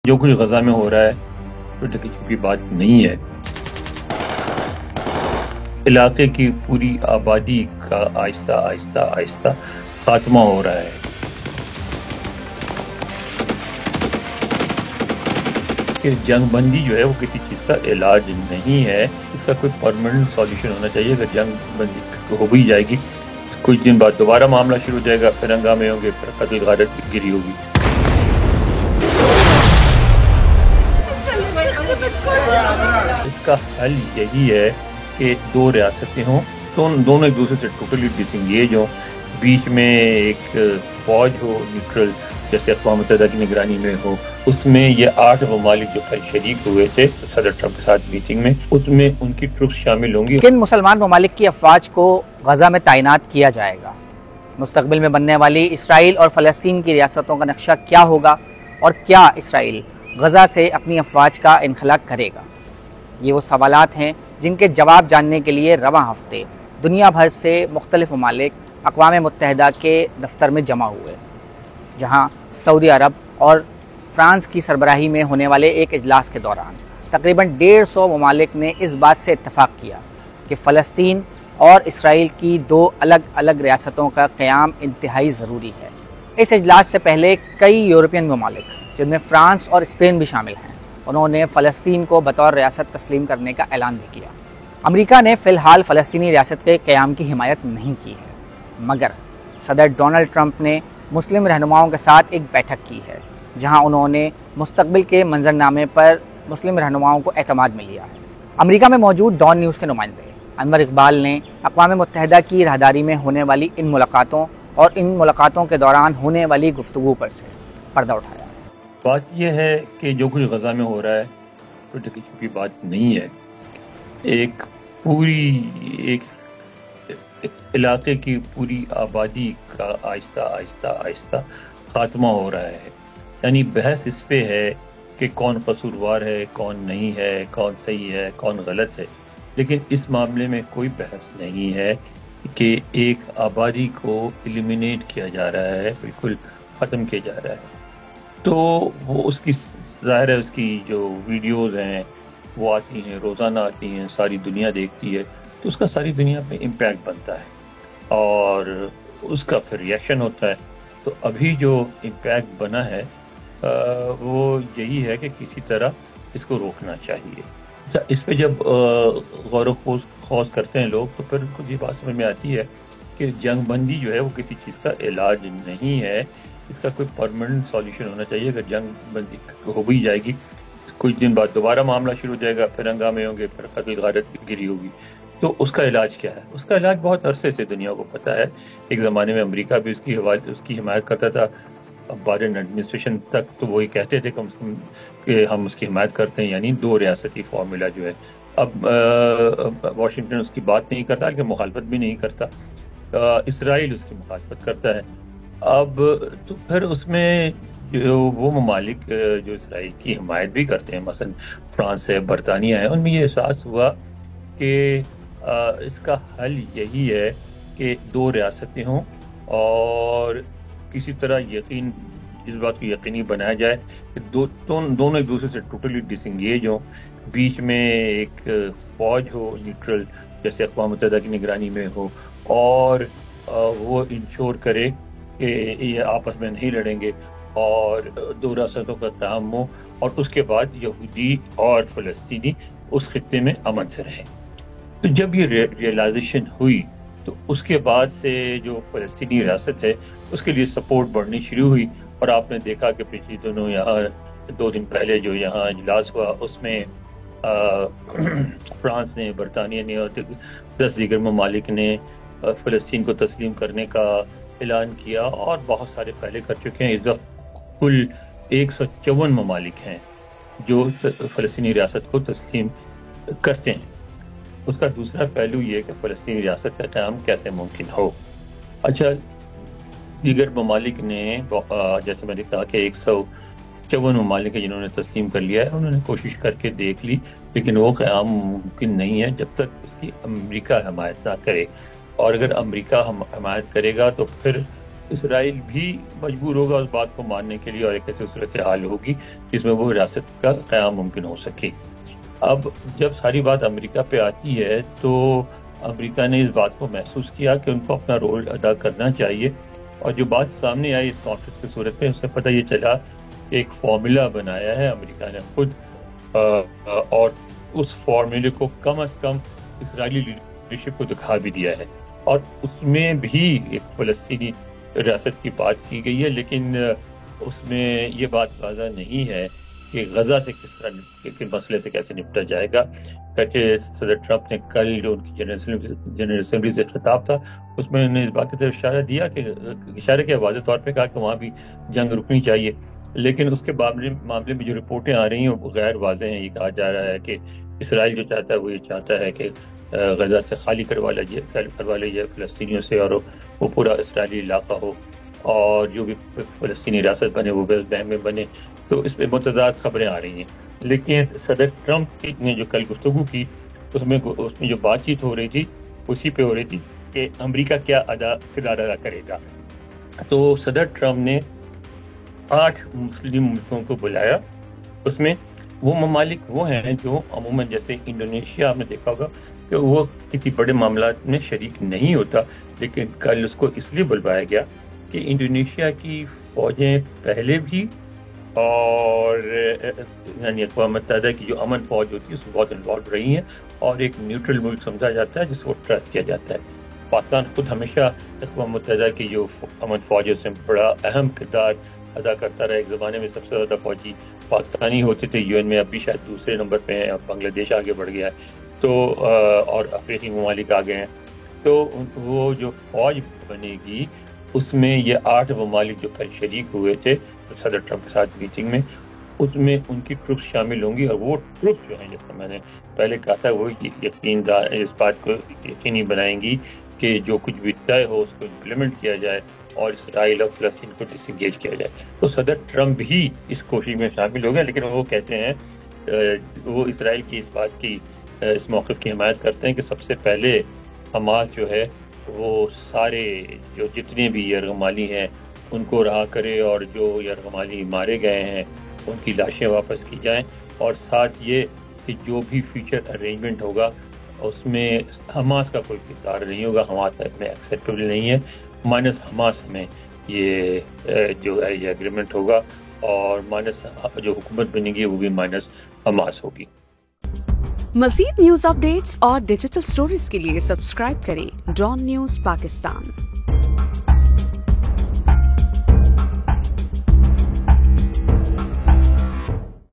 جو کچھ غزہ میں ہو رہا ہے تو ڈھکی چھپی بات نہیں ہے۔ علاقے کی پوری آبادی کا آہستہ آہستہ آہستہ خاتمہ ہو رہا ہے۔ کہ جنگ بندی جو ہے وہ کسی چیز کا علاج نہیں ہے، اس کا کوئی پرماننٹ سولوشن ہونا چاہیے۔ اگر جنگ بندی ہو بھی جائے گی کچھ دن بعد دوبارہ معاملہ شروع ہو جائے گا، پھر ہنگامے ہوں گے، پھر قتل غارت گری ہوگی۔ اس کا حل یہی ہے کہ دو ریاستیں ہوں، دونوں ایک دوسرے سے ٹوٹلی ڈس انگیج ہوں، بیچ میں ایک فوج ہو نیوٹرل جیسے اقوام متحدہ کی نگرانی میں ہو۔ اس میں یہ 8 ممالک جو کل شریک ہوئے تھے صدر ٹرمپ کے ساتھ میٹنگ میں، اس میں ان کی ٹروپس شامل ہوں گی۔ کن مسلمان ممالک کی افواج کو غزہ میں تعینات کیا جائے گا؟ مستقبل میں بننے والی اسرائیل اور فلسطین کی ریاستوں کا نقشہ کیا ہوگا؟ اور کیا اسرائیل غزہ سے اپنی افواج کا انخلا کرے گا؟ یہ وہ سوالات ہیں جن کے جواب جاننے کے لیے رواں ہفتے دنیا بھر سے مختلف ممالک اقوام متحدہ کے دفتر میں جمع ہوئے، جہاں سعودی عرب اور فرانس کی سربراہی میں ہونے والے ایک اجلاس کے دوران تقریباً 150 ممالک نے اس بات سے اتفاق کیا کہ فلسطین اور اسرائیل کی 2 الگ الگ ریاستوں کا قیام انتہائی ضروری ہے۔ اس اجلاس سے پہلے کئی یورپین ممالک جن میں فرانس اور اسپین بھی شامل ہیں، انہوں نے فلسطین کو بطور ریاست تسلیم کرنے کا اعلان بھی کیا۔ امریکہ نے فی الحال فلسطینی ریاست کے قیام کی حمایت نہیں کی ہے، مگر صدر ڈونلڈ ٹرمپ نے مسلم رہنماؤں کے ساتھ ایک بیٹھک کی ہے، جہاں انہوں نے مستقبل کے منظرنامے پر مسلم رہنماؤں کو اعتماد میں لیا ہے۔ امریکہ میں موجود ڈان نیوز کے نمائندے انور اقبال نے اقوام متحدہ کی راہداری میں ہونے والی ان ملاقاتوں اور ان ملاقاتوں کے دوران ہونے والی گفتگو پر سے پردہ اٹھایا۔ بات یہ ہے کہ جو کچھ غزہ میں ہو رہا ہے تو ڈھکی چھپی بات نہیں ہے۔ ایک علاقے کی پوری آبادی کا آہستہ آہستہ آہستہ خاتمہ ہو رہا ہے۔ یعنی بحث اس پہ ہے کہ کون قصوروار ہے، کون نہیں ہے، کون صحیح ہے، کون غلط ہے، لیکن اس معاملے میں کوئی بحث نہیں ہے کہ ایک آبادی کو ایلیمینیٹ کیا جا رہا ہے، بالکل ختم کیا جا رہا ہے۔ تو وہ اس کی ظاہر ہے، اس کی جو ویڈیوز ہیں وہ آتی ہیں، روزانہ آتی ہیں، ساری دنیا دیکھتی ہے، تو اس کا ساری دنیا پہ امپیکٹ بنتا ہے اور اس کا پھر ریئیکشن ہوتا ہے۔ تو ابھی جو امپیکٹ بنا ہے وہ یہی ہے کہ کسی طرح اس کو روکنا چاہیے۔ اس پہ جب غور و خوض کرتے ہیں لوگ تو پھر ان کو یہ بات سمجھ میں آتی ہے کہ جنگ بندی جو ہے وہ کسی چیز کا علاج نہیں ہے، اس کا کوئی پرماننٹ سولوشن ہونا چاہیے۔ اگر جنگ بندی ہو بھی جائے گی کچھ دن بعد دوبارہ معاملہ شروع ہو جائے گا، پھر ہنگامے ہوں گے، پھر قتل غارت گری ہوگی۔ تو اس کا علاج کیا ہے؟ اس کا علاج بہت عرصے سے دنیا کو پتہ ہے۔ ایک زمانے میں امریکہ بھی اس کی حمایت کرتا تھا، بائیڈن ایڈمنسٹریشن تک تو وہی کہتے تھے کہ ہم اس کی حمایت کرتے ہیں، یعنی 2 ریاستی فارمولا جو ہے۔ اب واشنگٹن اس کی بات نہیں کرتا، لیکن مخالفت بھی نہیں کرتا۔ اسرائیل اس کی مخالفت کرتا ہے۔ اب تو پھر اس میں جو وہ ممالک جو اسرائیل کی حمایت بھی کرتے ہیں، مثلا فرانس ہے، برطانیہ ہے، ان میں یہ احساس ہوا کہ اس کا حل یہی ہے کہ 2 ریاستیں ہوں اور کسی طرح اس بات کو یقینی بنایا جائے کہ دونوں ایک دوسرے سے ٹوٹلی ڈس انگیج ہوں، بیچ میں ایک فوج ہو نیوٹرل جیسے اقوام متحدہ کی نگرانی میں ہو، اور وہ انشور کرے کہ یہ آپس میں نہیں لڑیں گے اور 2 ریاستوں کا قیام ہو، اور اس کے بعد یہودی اور فلسطینی اس خطے میں امن سے رہیں۔ تو جب یہ ریئلائزیشن ہوئی تو اس کے بعد سے جو فلسطینی ریاست ہے اس کے لیے سپورٹ بڑھنی شروع ہوئی، اور آپ نے دیکھا کہ پچھلی دنوں یہاں 2 دن پہلے جو یہاں اجلاس ہوا اس میں فرانس نے، برطانیہ نے اور 10 دیگر ممالک نے فلسطین کو تسلیم کرنے کا اعلان کیا، اور بہت سارے پہلے کر چکے ہیں۔ اس وقت کل 154 ممالک ہیں جو فلسطینی ریاست کو تسلیم کرتے ہیں۔ اس کا دوسرا پہلو یہ کہ فلسطینی ریاست کا قیام کیسے ممکن ہو۔ اچھا، دیگر ممالک نے جیسے میں نے کہا کہ 154 ممالک ہیں جنہوں نے تسلیم کر لیا ہے، انہوں نے کوشش کر کے دیکھ لی، لیکن وہ قیام ممکن نہیں ہے جب تک اس کی امریکہ حمایت نہ کرے، اور اگر امریکہ حمایت کرے گا تو پھر اسرائیل بھی مجبور ہوگا اس بات کو ماننے کے لیے، اور ایک ایسی صورتحال ہوگی جس میں وہ ریاست کا قیام ممکن ہو سکے۔ اب جب ساری بات امریکہ پہ آتی ہے تو امریکہ نے اس بات کو محسوس کیا کہ ان کو اپنا رول ادا کرنا چاہیے، اور جو بات سامنے آئی اس کانفرنس کی صورت میں، اس سے پتہ یہ چلا کہ ایک فارمولا بنایا ہے امریکہ نے خود، اور اس فارمولے کو کم از کم اسرائیلی لیڈرشپ کو دکھا بھی دیا ہے، اور اس میں بھی ایک فلسطینی ریاست کی بات کی گئی ہے، لیکن اس میں یہ بات واضح نہیں ہے کہ غزہ سے کس طرح کے مسئلے سے کیسے نپٹا جائے گا۔ کہ صدر ٹرمپ نے کل جو ان کی جنرل اسمبلی سے خطاب تھا، اس میں انہوں نے اس بات کی طرف اشارہ کیا واضح طور پہ کہا کہ وہاں بھی جنگ رکنی چاہیے، لیکن اس کے معاملے میں جو رپورٹیں آ رہی ہیں وہ غیر واضح ہیں۔ یہ کہا جا رہا ہے کہ اسرائیل جو چاہتا ہے وہ یہ چاہتا ہے کہ غزہ سے خالی کروا لیجیے فلسطینیوں سے، اور وہ پورا اسرائیلی علاقہ ہو، اور جو بھی فلسطینی ریاست بنے وہ ویسٹ بینک میں بنے۔ تو اس پہ متضاد خبریں آ رہی ہیں، لیکن صدر ٹرمپ نے جو کل گفتگو کی اس میں جو بات چیت ہو رہی تھی اسی پہ ہو رہی تھی کہ امریکہ کیا کردار ادا کرے گا۔ تو صدر ٹرمپ نے 8 مسلم ملکوں کو بلایا، اس میں وہ ممالک وہ ہیں جو عموماً جیسے انڈونیشیا، آپ نے دیکھا ہوگا کہ وہ کسی بڑے معاملات میں شریک نہیں ہوتا، لیکن کل اس کو اس لیے بلوایا گیا کہ انڈونیشیا کی فوجیں پہلے بھی اور یعنی اقوام متحدہ کی جو امن فوج ہوتی ہے اس میں بہت انوالو رہی ہیں، اور ایک نیوٹرل ملک سمجھا جاتا ہے جس کو ٹرسٹ کیا جاتا ہے۔ پاکستان خود ہمیشہ اقوام متحدہ کی جو امن فوج ہے اس میں بڑا اہم کردار ادا کرتا رہا۔ ایک زمانے میں سب سے زیادہ فوجی پاکستانی ہوتے تھے UN میں، اب بھی شاید دوسرے نمبر پہ ہیں، اب بنگلہ دیش آگے بڑھ گیا ہے تو اور افریقی ممالک آ گئے ہیں۔ تو وہ جو فوج بنے گی اس میں یہ 8 ممالک جو کل شریک ہوئے تھے صدر ٹرمپ کے ساتھ میٹنگ میں، اس میں ان کی ٹروپس شامل ہوں گی، اور وہ ٹروپس جو ہیں جیسا میں نے پہلے کہا تھا وہ اس بات کو یقینی بنائیں گی کہ جو کچھ بھی طے ہو اس کو امپلیمنٹ کیا جائے اور اسرائیل اور فلسطین کو ڈس انگیج کیا جائے۔ تو صدر ٹرمپ بھی اس کوشش میں شامل ہو گئے، لیکن وہ کہتے ہیں وہ اسرائیل کی اس بات کی اس موقف کی حمایت کرتے ہیں کہ سب سے پہلے حماس جو ہے وہ سارے جو جتنے بھی یرغمالی ہیں ان کو رہا کرے، اور جو یرغمالی مارے گئے ہیں ان کی لاشیں واپس کی جائیں، اور ساتھ یہ کہ جو بھی فیوچر ارینجمنٹ ہوگا اس میں حماس کا کوئی کردار نہیں ہوگا، حماس میں ایکسیپٹیبل نہیں ہے، مائنس حماس میں یہ جو ہے یہ اگریمنٹ ہوگا، اور مائنس جو حکومت بنے گی وہ بھی مائنس حماس ہوگی۔ مزید نیوز اپ ڈیٹس اور ڈیجیٹل سٹوریز کے لیے سبسکرائب کریں ڈان نیوز پاکستان۔